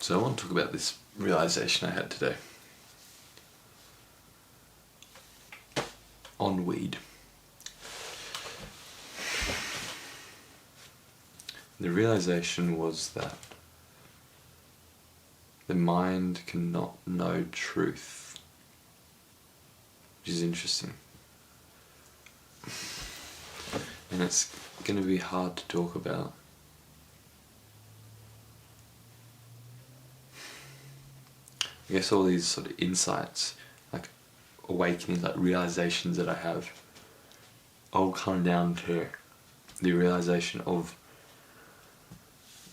So I want to talk about this realization I had today on weed. The realization was that the mind cannot know truth, which is interesting. And it's going to be hard to talk about. I guess all these sort of insights, like awakenings, like realizations that I have, all come down to the realization of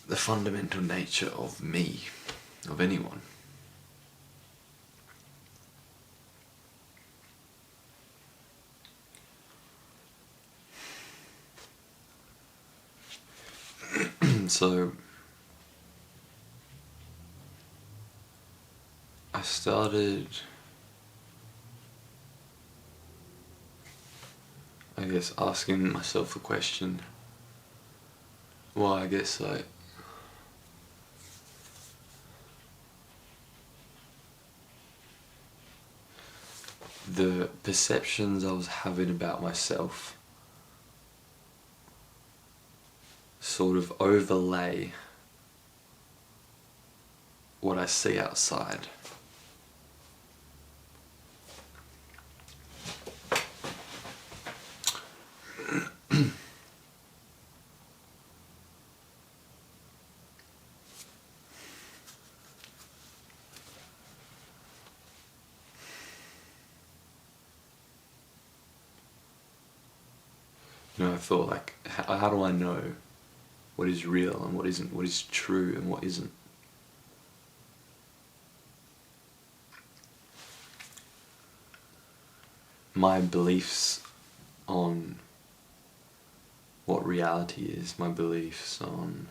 the fundamental nature of me, of anyone. So I started, I guess, asking myself the question, well, I guess like the perceptions I was having about myself sort of overlay what I see outside. I thought, like, how do I know what is real and what isn't, what is true and what isn't? My beliefs on what reality is, my beliefs on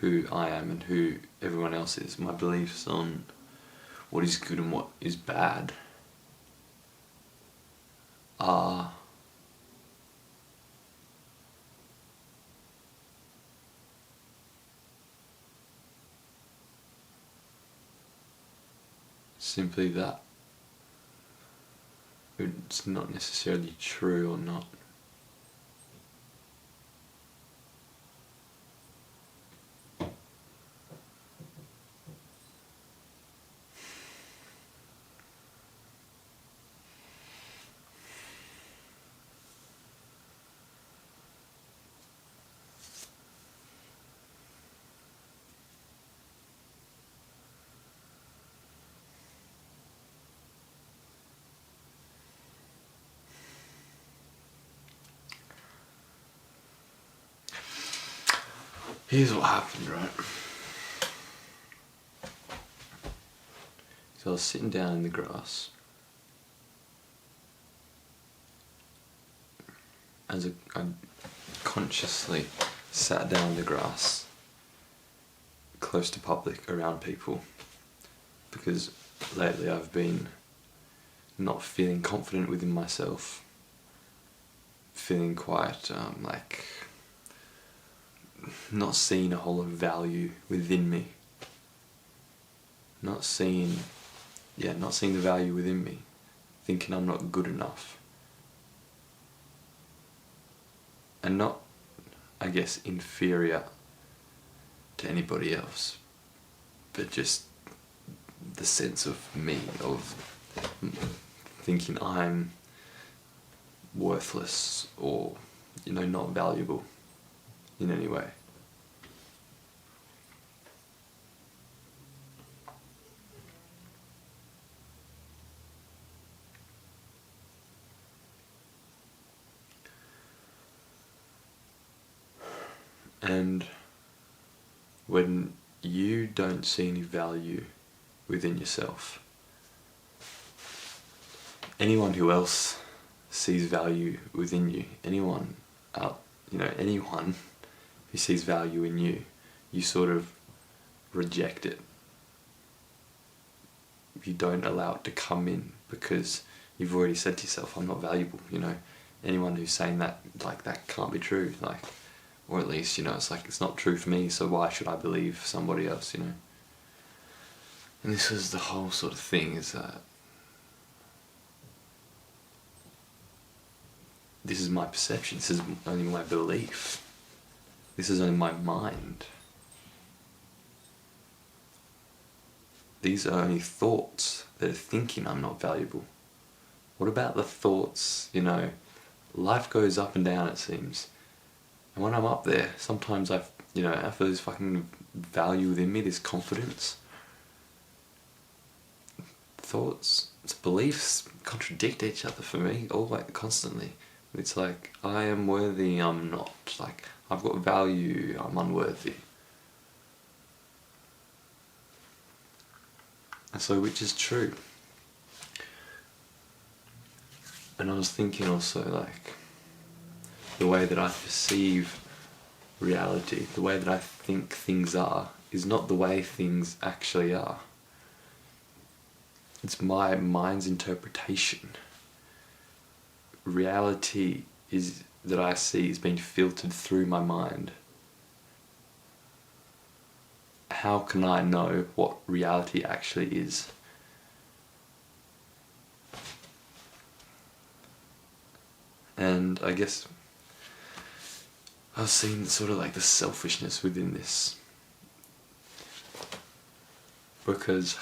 who I am and who everyone else is, my beliefs on what is good and what is bad are simply that. It's not necessarily true or not. Here's what happened, right? So I was sitting down in the grass I consciously sat down in the grass close to public, around people, because lately I've been not feeling confident within myself, feeling quite like not seeing a whole lot of value within me, not seeing the value within me, thinking I'm not good enough, and not, I guess, inferior to anybody else, but just the sense of me, of thinking I'm worthless or, not valuable in any way. And when you don't see any value within yourself, anyone who else sees value within you, anyone who sees value in you, you sort of reject it. You don't allow it to come in because you've already said to yourself, I'm not valuable, anyone who's saying that, like, that can't be true, like, or at least, you know, it's like, it's not true for me, so why should I believe somebody else, you know? And this was the whole sort of thing, is that this is my perception, this is only my belief, this is only my mind. These are only thoughts that are thinking I'm not valuable. What about the thoughts, you know, life goes up and down, it seems. And when I'm up there, sometimes I feel this fucking value within me, this confidence. Thoughts, beliefs contradict each other for me, all like constantly. It's like, I am worthy, I'm not. Like, I've got value, I'm unworthy. And so, which is true? And I was thinking also, like, the way that I perceive reality, the way that I think things are, is not the way things actually are. It's my mind's interpretation. Reality is that I see is being filtered through my mind. How can I know what reality actually is? And I guess I've seen sort of like the selfishness within this, because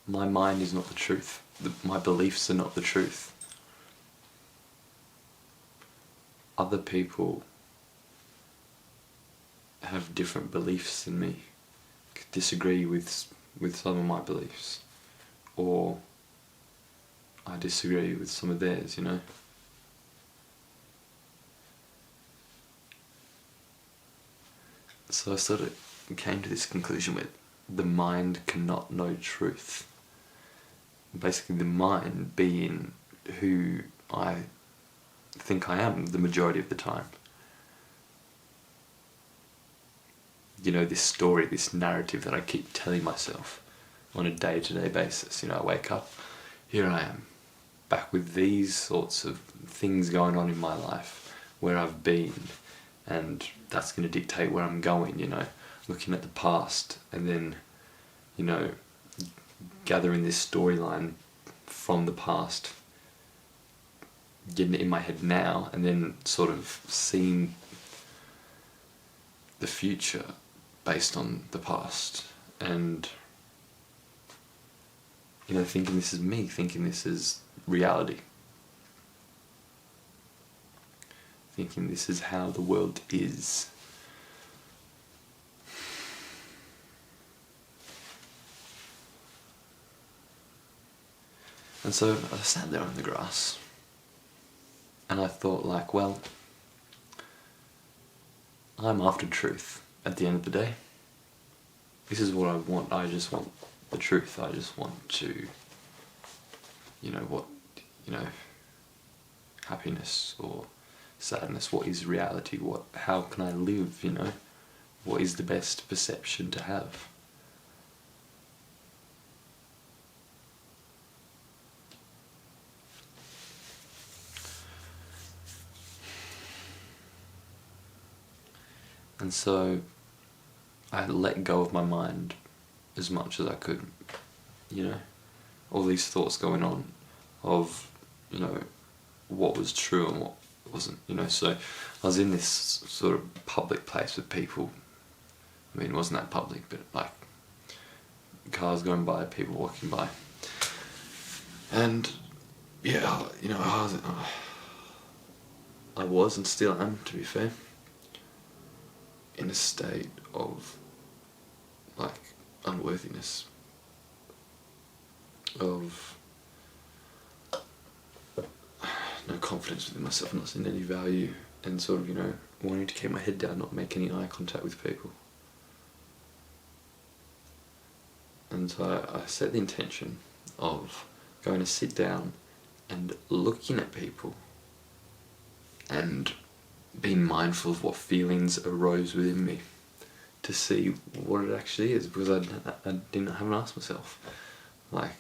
my mind is not the truth. My beliefs are not the truth. Other people have different beliefs than me, could disagree with some of my beliefs, or I disagree with some of theirs, you know. So I sort of came to this conclusion where the mind cannot know truth. Basically, the mind being who I think I am the majority of the time. You know, this story, this narrative that I keep telling myself on a day-to-day basis. You know, I wake up, here I am, back with these sorts of things going on in my life, where I've been, and that's going to dictate where I'm going, you know, looking at the past, and then, you know, gathering this storyline from the past, getting it in my head now, and then sort of seeing the future based on the past, and, you know, thinking this is me, thinking this is reality, thinking this is how the world is. And so I sat there on the grass, and I thought, like, well, I'm after truth at the end of the day. This is what I want. I just want the truth. I just want to, happiness or sadness. What is reality? How can I live, What is the best perception to have? And so I let go of my mind as much as I could, all these thoughts going on of, what was true and what wasn't, so I was in this sort of public place with people. I mean, it wasn't that public, but like cars going by, people walking by. And yeah, I was and still am, to be fair, in a state of like unworthiness, of no confidence within myself, not seeing any value, and sort of, wanting to keep my head down, not make any eye contact with people. And so I set the intention of going to sit down and looking at people and being mindful of what feelings arose within me, to see what it actually is, because I haven't asked myself, like,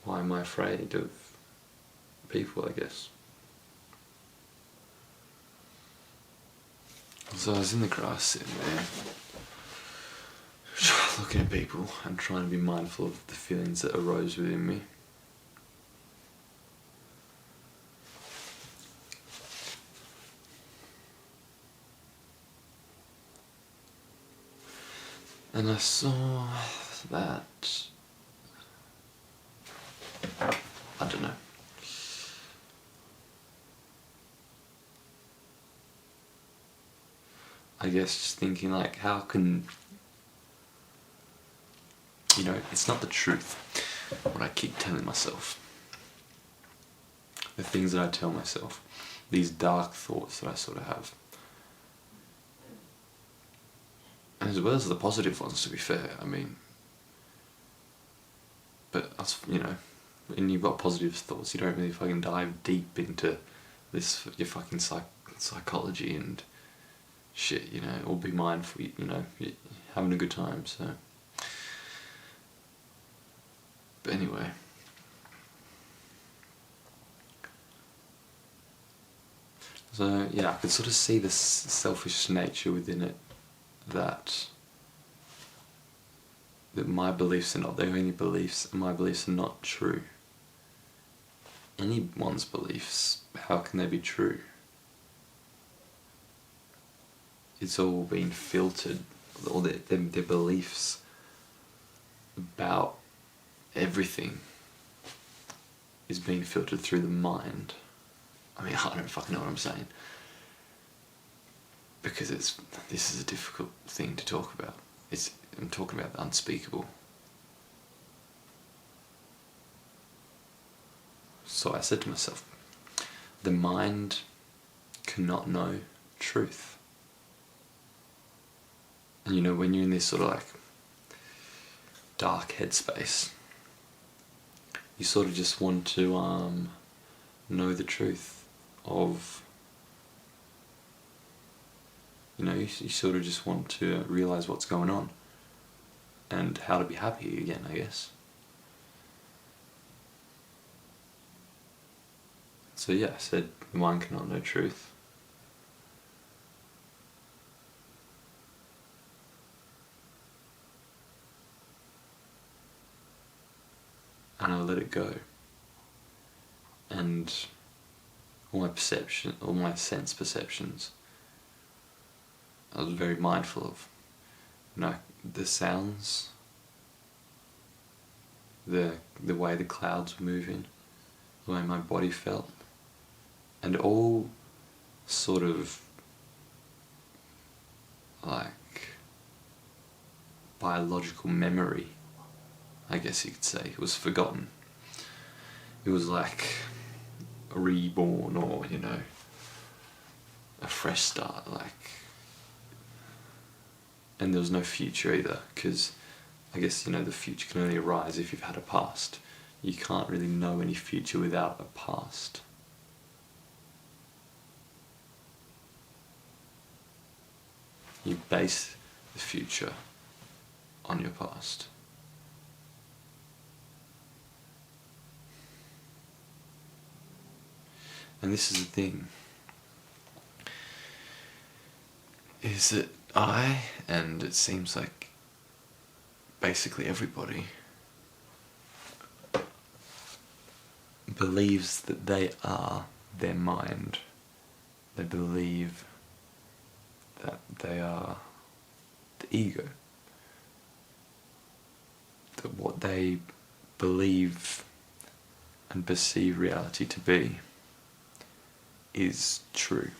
why am I afraid of people, I guess. So I was in the grass sitting there, looking at people and trying to be mindful of the feelings that arose within me. And I saw that, I don't know, I guess just thinking like, how can, you know, it's not the truth, what I keep telling myself. The things that I tell myself, these dark thoughts that I sort of have. And as well as the positive ones, to be fair, I mean, but, you know, when you've got positive thoughts, you don't really fucking dive deep into this, your fucking psychology and shit, you know, or be mindful, you know, you're having a good time, so. But anyway. So, yeah, I could sort of see this selfish nature within it, that my beliefs are not the only beliefs, and my beliefs are not true. Anyone's beliefs, how can they be true? It's all been filtered, all their beliefs about everything is being filtered through the mind. I mean, I don't fucking know what I'm saying. Because this is a difficult thing to talk about. I'm talking about the unspeakable. So I said to myself, the mind cannot know truth. And you know, when you're in this sort of like dark headspace, you sort of just want to know the truth of, you know, you sort of just want to realise what's going on and how to be happy again, I guess. So yeah, I said the mind cannot know truth. And I let it go. And all my sense perceptions, I was very mindful of, you know, the sounds, the way the clouds were moving, the way my body felt, and all sort of like biological memory, I guess you could say. It was forgotten. It was like a reborn, or, you know, a fresh start, like. And there was no future either, because I guess, you know, the future can only arise if you've had a past. You can't really know any future without a past. You base the future on your past. And this is the thing, is that and it seems like basically everybody, believes that they are their mind. They believe that they are the ego. That what they believe and perceive reality to be is true.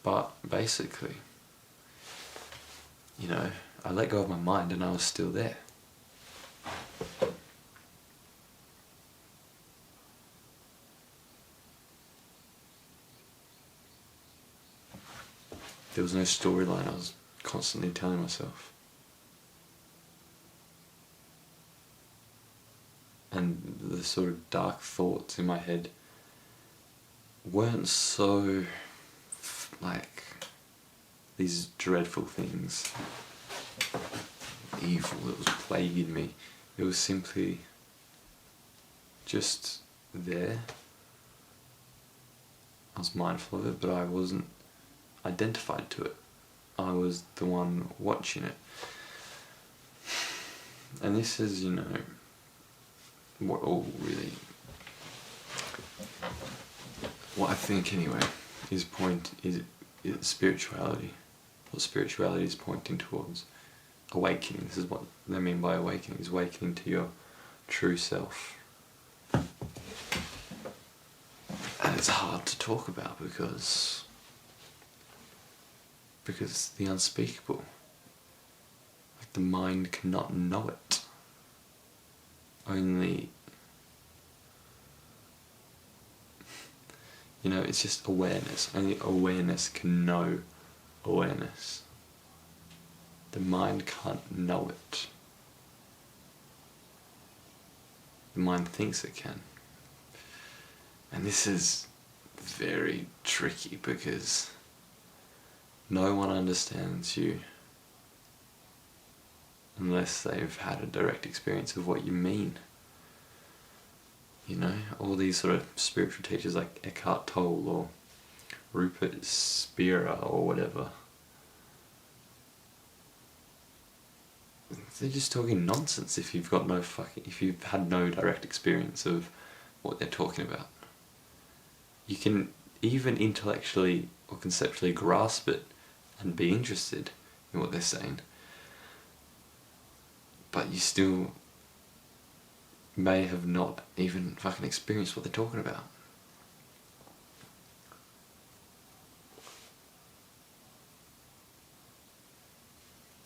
But basically, you know, I let go of my mind and I was still there. There was no storyline I was constantly telling myself. And the sort of dark thoughts in my head weren't so, like, these dreadful things, evil that was plaguing me. It was simply just there. I was mindful of it, but I wasn't identified to it. I was the one watching it. And this is, what all really, what I think anyway, is spirituality. What spirituality is pointing towards. Awakening. This is what they mean by awakening, is awakening to your true self. And it's hard to talk about because the unspeakable. Like the mind cannot know it. Only, it's just awareness. Only awareness can know awareness. The mind can't know it. The mind thinks it can. And this is very tricky because no one understands you unless they've had a direct experience of what you mean. All these sort of spiritual teachers like Eckhart Tolle or Rupert Spira or whatever, they're just talking nonsense if you've had no direct experience of what they're talking about. You can even intellectually or conceptually grasp it and be interested in what they're saying, but you still may have not even fucking experienced what they're talking about.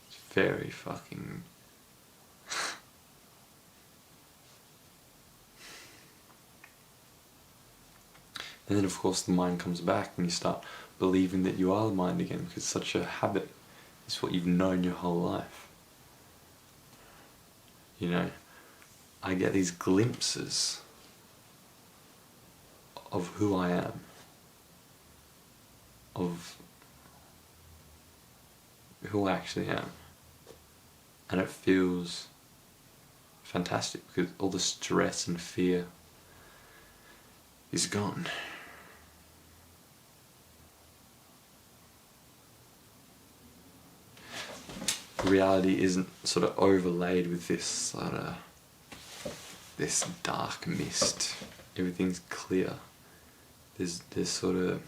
It's very fucking... And then of course the mind comes back and you start believing that you are the mind again because it's such a habit. It's what you've known your whole life. I get these glimpses of who I am, of who I actually am. And it feels fantastic because all the stress and fear is gone. Reality isn't sort of overlaid with this this dark mist. Everything's clear. There's sort of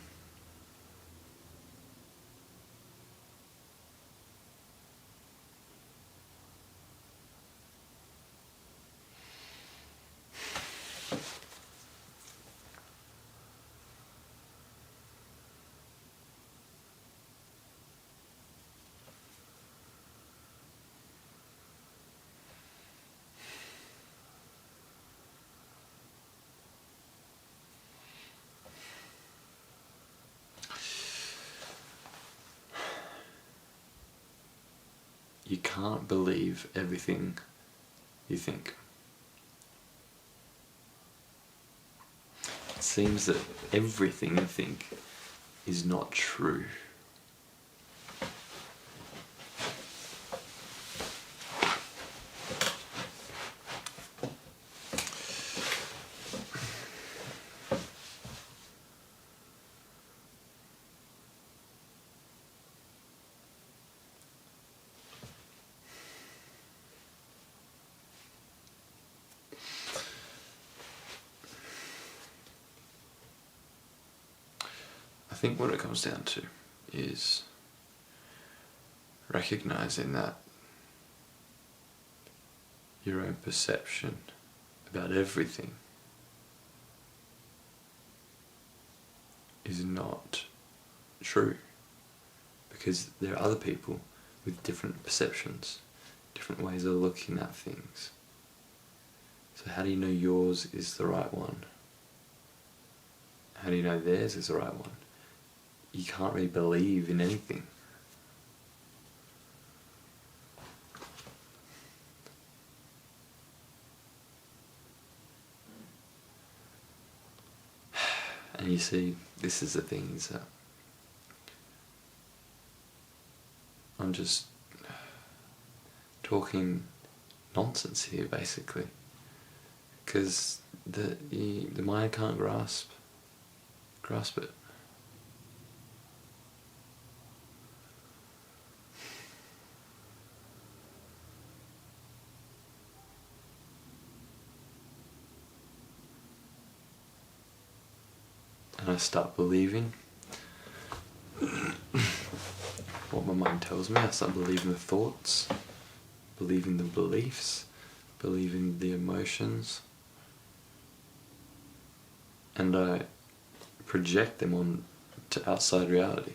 you can't believe everything you think. It seems that everything you think is not true. I think what it comes down to is recognizing that your own perception about everything is not true, because there are other people with different perceptions, different ways of looking at things. So how do you know yours is the right one? How do you know theirs is the right one? You can't really believe in anything. And you see, this is the thing, is that I'm just talking nonsense here, basically, because the mind can't grasp it. And I start believing what my mind tells me. I start believing the thoughts, believing the beliefs, believing the emotions, and I project them on to outside reality.